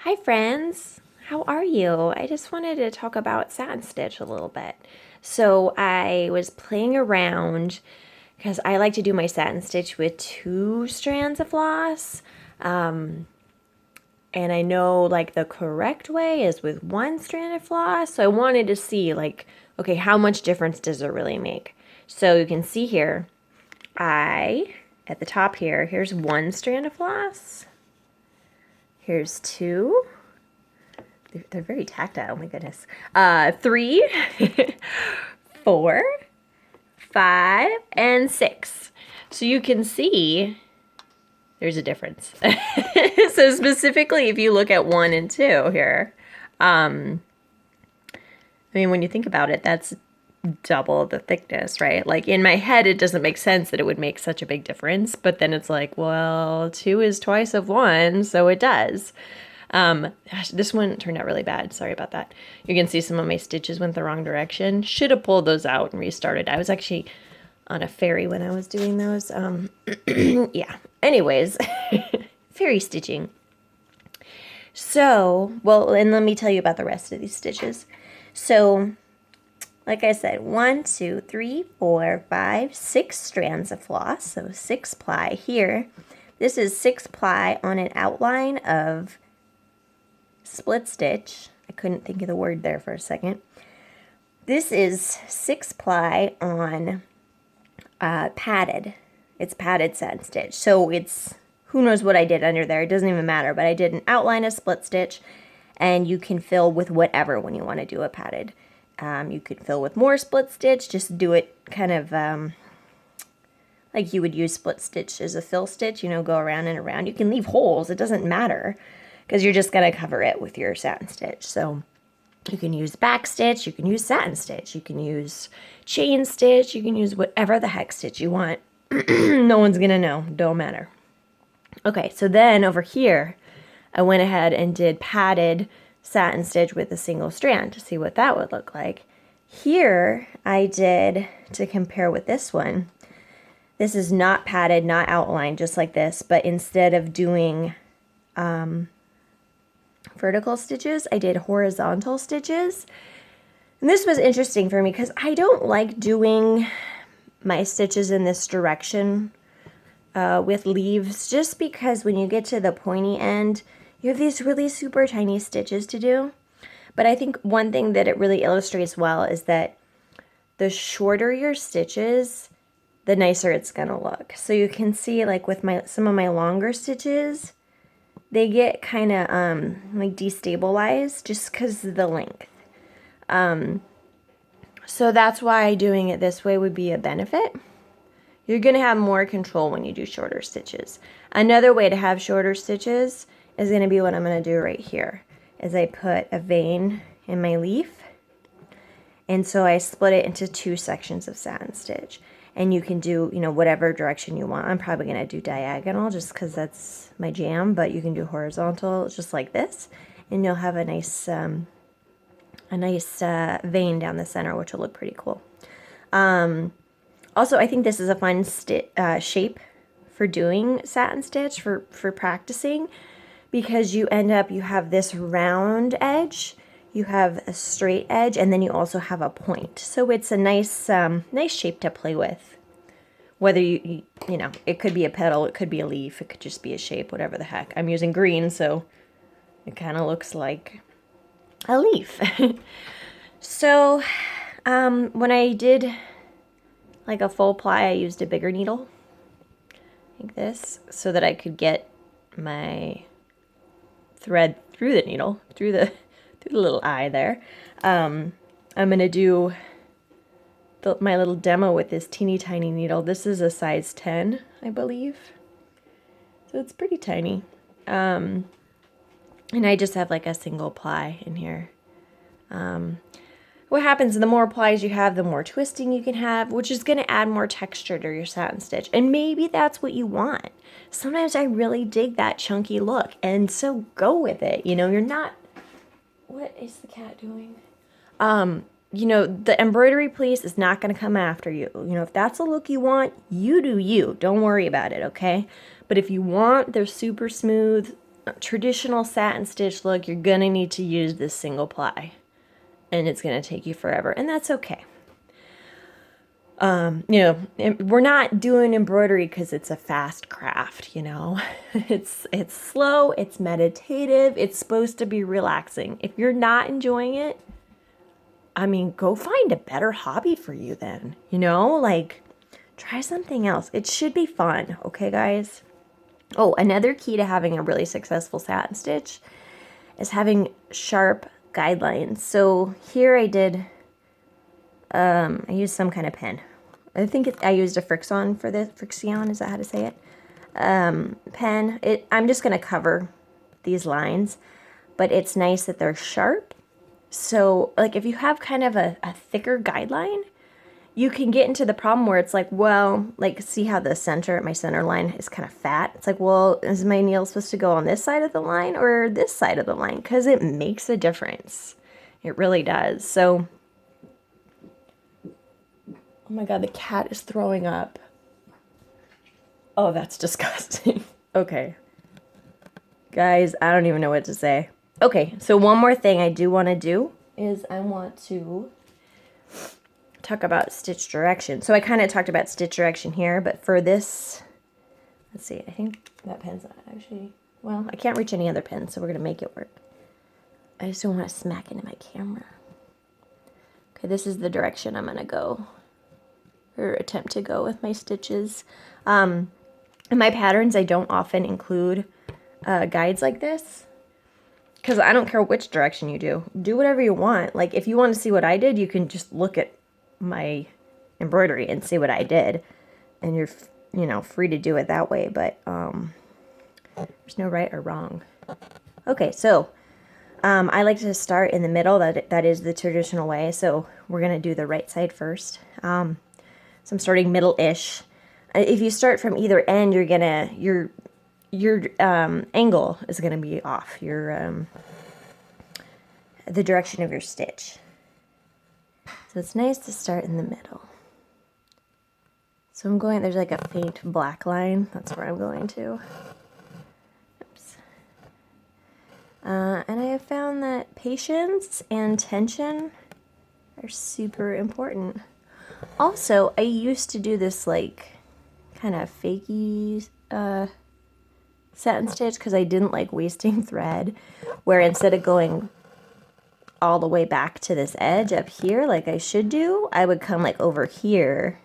Hi friends, how are you? I just wanted to talk about satin stitch a little bit. So I was playing around because I like to do my satin stitch with two strands of floss. Um, and I know like the correct way is with one strand of floss. So I wanted to see like, okay, how much difference does it really make? So you can see here, at the top here, here's one strand of floss. Here's two. They're very tactile. Oh my goodness. Three, four, five, and six. So you can see there's a difference. So specifically, if you look at one and two here, I mean, when you think about it, that's double the thickness, right? Like in my head, it doesn't make sense that it would make such a big difference. But then it's like, well, two is twice of one, so it does. Gosh, this one turned out really bad. Sorry about that. You can see some of my stitches went the wrong direction. Should have pulled those out and restarted. I was actually on a ferry when I was doing those. Yeah. Anyways, ferry stitching. So, well, and let me tell you about the rest of these stitches. So, like I said, 1, 2, 3, 4, 5, 6 strands of floss. So 6 ply here. This is 6 ply on an outline of split stitch. I couldn't think of the word there for a second. This is 6 ply on padded. It's padded satin stitch. So it's, who knows what I did under there. It doesn't even matter. But I did an outline of split stitch. And you can fill with whatever when you want to do a padded. You could fill with more split stitch. Just do it kind of like you would use split stitch as a fill stitch. You know, go around and around. You can leave holes. It doesn't matter, because you're just going to cover it with your satin stitch. So you can use back stitch, you can use satin stitch, you can use chain stitch, you can use whatever the heck stitch you want. No one's going to know. Don't matter. Okay, so then over here, I went ahead and did padded satin stitch with a single strand to see what that would look like. Here I did, to compare with this one, this is not padded, not outlined, just like this, but instead of doing vertical stitches, I did horizontal stitches. And this was interesting for me because I don't like doing my stitches in this direction with leaves, just because when you get to the pointy end, you have these really super tiny stitches to do. But I think one thing that it really illustrates well is that the shorter your stitches, the nicer it's gonna look. So you can see, like with some of my longer stitches, they get kind of like destabilized just because of the length. So that's why doing it this way would be a benefit. You're going to have more control when you do shorter stitches. Another way to have shorter stitches is going to be what I'm going to do right here. Is I put a vein in my leaf, and so I split it into 2 sections of satin stitch. And you can do, whatever direction you want. I'm probably going to do diagonal just because that's my jam, but you can do horizontal just like this, and you'll have a nice vein down the center, which will look pretty cool. Also, I think this is a fun shape for doing satin stitch, for practicing, because you have this round edge, you have a straight edge, and then you also have a point. So it's a nice shape to play with. Whether it could be a petal, it could be a leaf, it could just be a shape, whatever the heck. I'm using green, so it kind of looks like a leaf. So when I did like a full ply, I used a bigger needle, like this, so that I could get my thread through the needle, through the little eye there. I'm gonna do my little demo with this teeny tiny needle. This is a size 10, I believe, so it's pretty tiny. And I just have like a single ply in here. What happens, the more plies you have, the more twisting you can have, which is going to add more texture to your satin stitch. And maybe that's what you want. Sometimes I really dig that chunky look, and so go with it. You're not... What is the cat doing? The embroidery piece is not going to come after you. If that's the look you want, you do you. Don't worry about it, okay? But if you want the super smooth traditional satin stitch look, you're going to need to use this single ply. And it's going to take you forever. And that's okay. We're not doing embroidery because it's a fast craft, It's slow, it's meditative, it's supposed to be relaxing. If you're not enjoying it, go find a better hobby for you then, try something else. It should be fun, okay, guys? Oh, another key to having a really successful satin stitch is having sharp guidelines. So here I did, I used some kind of pen. I think I used a Frixion for this. Frixion, is that how to say it? Pen. I'm just going to cover these lines, but it's nice that they're sharp. So, like, if you have kind of a thicker guideline, you can get into the problem where it's like, well, like, see how my center line is kind of fat? It's like, well, is my needle supposed to go on this side of the line or this side of the line? Because it makes a difference. It really does. So, oh my God, the cat is throwing up. Oh, that's disgusting. Okay. Guys, I don't even know what to say. Okay, so one more thing I do want to do is I want to talk about stitch direction. So I kind of talked about stitch direction here, but for this, let's see, I think that pen's actually, well, I can't reach any other pen, so we're going to make it work. I just don't want to smack into my camera. Okay, this is the direction I'm going to go, or attempt to go with my stitches. In my patterns, I don't often include guides like this, because I don't care which direction you do. Do whatever you want. Like, if you want to see what I did, you can just look at my embroidery and see what I did. And you're, free to do it that way. But there's no right or wrong. Okay, so I like to start in the middle. That is the traditional way. So we're going to do the right side first. So I'm starting middle-ish. If you start from either end, your angle is going to be off, the direction of your stitch. So it's nice to start in the middle. So I'm going, there's like a faint black line. That's where I'm going to. Oops. And I have found that patience and tension are super important. Also, I used to do this like kind of fakey satin stitch because I didn't like wasting thread, where instead of going all the way back to this edge up here like I should do, I would come like over here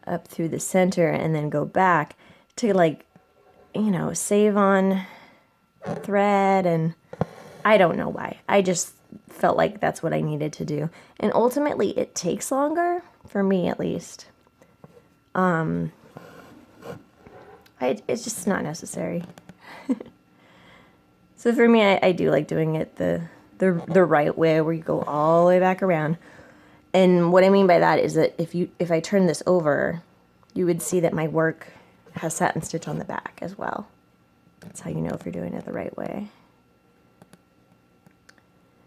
up through the center and then go back to like, save on thread. And I don't know why. I just felt like that's what I needed to do. And ultimately it takes longer, for me at least. It's just not necessary. So for me, I do like doing it the right way, where you go all the way back around. And what I mean by that is that if I turn this over, you would see that my work has satin stitch on the back as well. That's how you know if you're doing it the right way.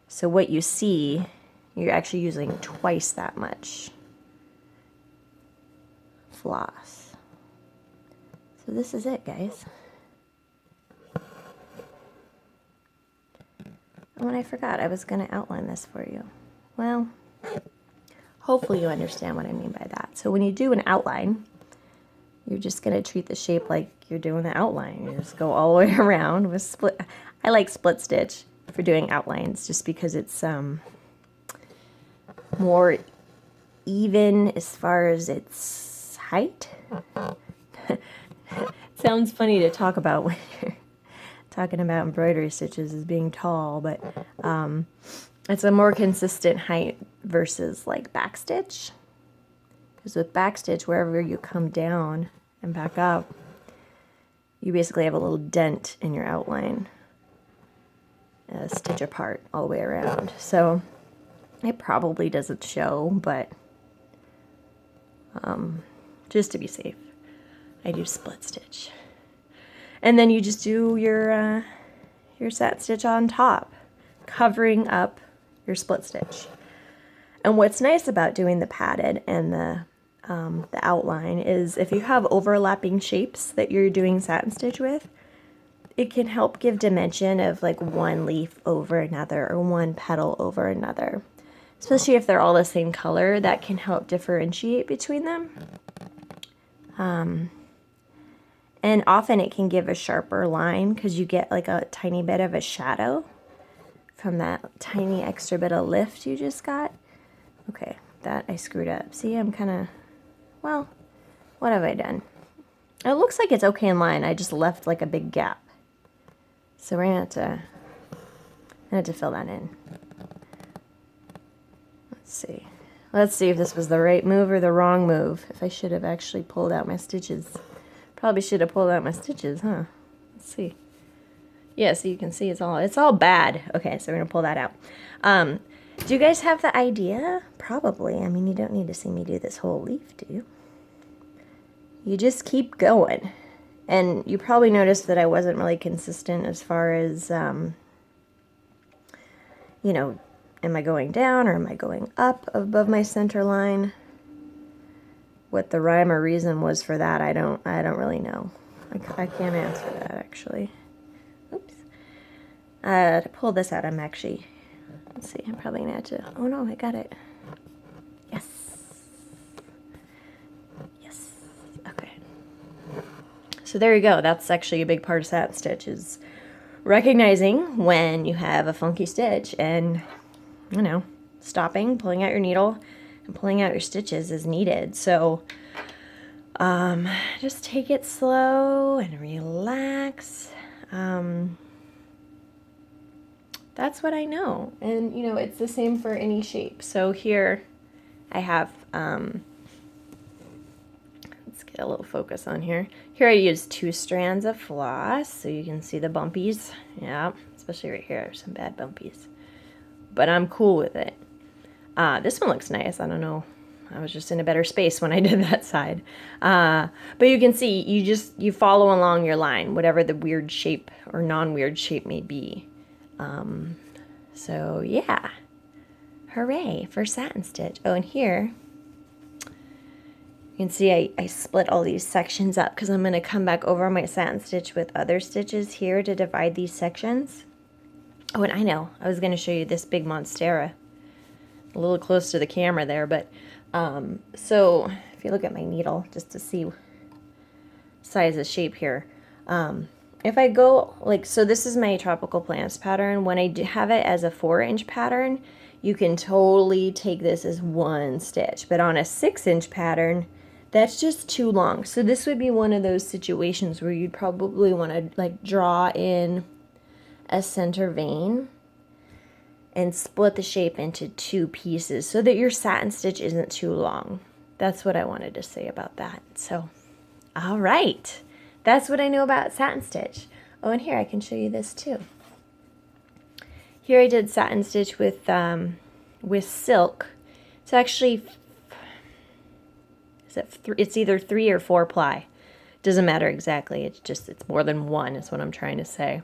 So what you see, you're actually using twice that much floss. So this is it, guys. Oh, and I forgot I was going to outline this for you. Well, hopefully you understand what I mean by that. So when you do an outline, you're just going to treat the shape like you're doing the outline. You just go all the way around with split. I like split stitch for doing outlines just because it's more even as far as its height. Sounds funny to talk about when you're talking about embroidery stitches as being tall, but it's a more consistent height versus like backstitch. Because with backstitch, wherever you come down and back up, you basically have a little dent in your outline, a stitch apart all the way around. So it probably doesn't show, but just to be safe, I do split stitch. And then you just do your satin stitch on top, covering up your split stitch. And what's nice about doing the padded and the outline is if you have overlapping shapes that you're doing satin stitch with, it can help give dimension of like one leaf over another or one petal over another. Especially if they're all the same color, that can help differentiate between them. And often it can give a sharper line because you get like a tiny bit of a shadow from that tiny extra bit of lift you just got. Okay, that I screwed up. See, I'm kind of, well, what have I done? It looks like it's okay in line. I just left like a big gap. So we're gonna have to fill that in. Let's see. Let's see if this was the right move or the wrong move. If I should have actually pulled out my stitches. Probably should have pulled out my stitches, huh? Let's see. Yeah, so you can see it's all bad. Okay, so we're gonna pull that out. Do you guys have the idea? Probably. I mean, you don't need to see me do this whole leaf, do you? You just keep going. And you probably noticed that I wasn't really consistent as far as, you know, am I going down or am I going up above my center line? What the rhyme or reason was for that, I don't really know. I can't answer that, actually. Oops. To pull this out, I'm actually, let's see, I'm probably gonna have to, oh no, I got it. Yes. Yes. Okay. So there you go. That's actually a big part of satin stitch, is recognizing when you have a funky stitch and, you know, stopping, pulling out your needle, and pulling out your stitches is needed. So just take it slow and relax. That's what I know. And, you know, it's the same for any shape. So here I have, let's get a little focus on here. Here I use 2 strands of floss, so you can see the bumpies. Yeah, especially right here, some bad bumpies. But I'm cool with it. This one looks nice. I don't know. I was just in a better space when I did that side. But you can see, you follow along your line, whatever the weird shape or non-weird shape may be. So yeah, hooray for satin stitch. Oh, and here, you can see I split all these sections up because I'm going to come back over my satin stitch with other stitches here to divide these sections. Oh, and I know, I was going to show you this big monstera. A little close to the camera there, but so if you look at my needle just to see size of shape here, if I go like, so this is my tropical plants pattern. When I have it as a 4-inch pattern, you can totally take this as 1 stitch, but on a 6-inch pattern, that's just too long. So this would be one of those situations where you'd probably want to like draw in a center vein and split the shape into 2 pieces so that your satin stitch isn't too long. That's what I wanted to say about that. So, all right. That's what I know about satin stitch. Oh, and here I can show you this too. Here I did satin stitch with silk. It's actually, it's either 3 or 4 ply. Doesn't matter exactly. It's more than 1 is what I'm trying to say.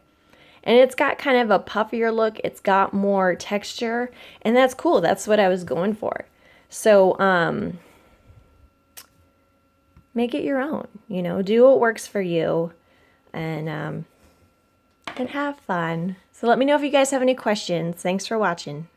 And it's got kind of a puffier look. It's got more texture, and that's cool. That's what I was going for. So make it your own. You know, do what works for you, and have fun. So let me know if you guys have any questions. Thanks for watching.